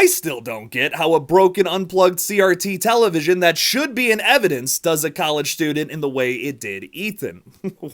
I still don't get how a broken unplugged CRT television that should be in evidence does a college student in the way it did Ethan.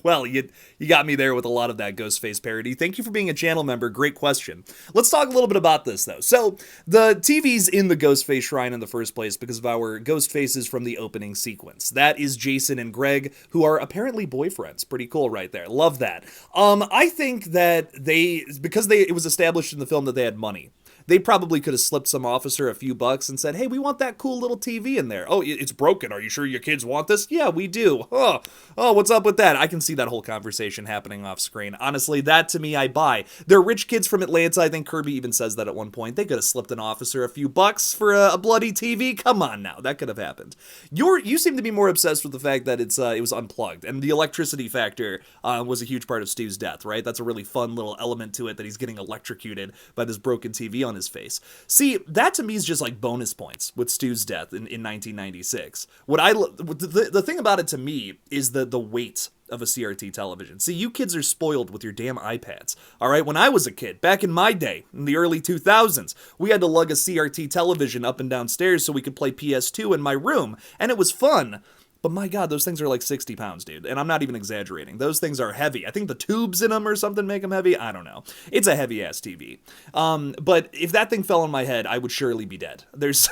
Well, you got me there with a lot of that Ghostface parody. Thank you for being a channel member. Great question. Let's talk a little bit about this, though. So, the TV's in the Ghostface shrine in the first place because of our ghost faces from the opening sequence. That is Jason and Greg, who are apparently boyfriends. Pretty cool right there. Love that. I think that it was established in the film that they had money. They probably could have slipped some officer a few bucks and said, hey, we want that cool little TV in there. Oh, it's broken. Are you sure your kids want this? Yeah, we do. Oh, what's up with that? I can see that whole conversation happening off screen. Honestly, that to me, I buy. They're rich kids from Atlanta. I think Kirby even says that at one point. They could have slipped an officer a few bucks for a bloody TV. Come on now. That could have happened. You seem to be more obsessed with the fact that it was unplugged. And the electricity factor was a huge part of Stu's death, right? That's a really fun little element to it, that he's getting electrocuted by this broken TV on his face. See, that to me is just like bonus points with Stu's death in 1996. The thing about it to me is the weight of a CRT television. See, you kids are spoiled with your damn iPads. All right, when I was a kid, back in my day, in the early 2000s, we had to lug a CRT television up and down stairs so we could play PS2 in my room, and it was fun. But my God, those things are like 60 pounds, dude. And I'm not even exaggerating. Those things are heavy. I think the tubes in them or something make them heavy. I don't know. It's a heavy-ass TV. But if that thing fell on my head, I would surely be dead. There's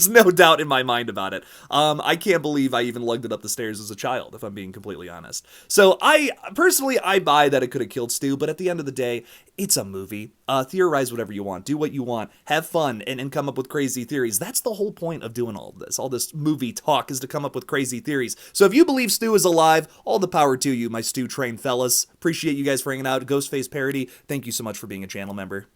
no doubt in my mind about it. I can't believe I even lugged it up the stairs as a child, if I'm being completely honest. So I buy that it could have killed Stu, but at the end of the day, it's a movie. Theorize whatever you want. Do what you want. Have fun and come up with crazy theories. That's the whole point of doing all of this. All this movie talk is to come up with crazy theories. So if you believe Stu is alive, all the power to you, my Stu trained fellas. Appreciate you guys for hanging out. Ghostface parody, thank you so much for being a channel member.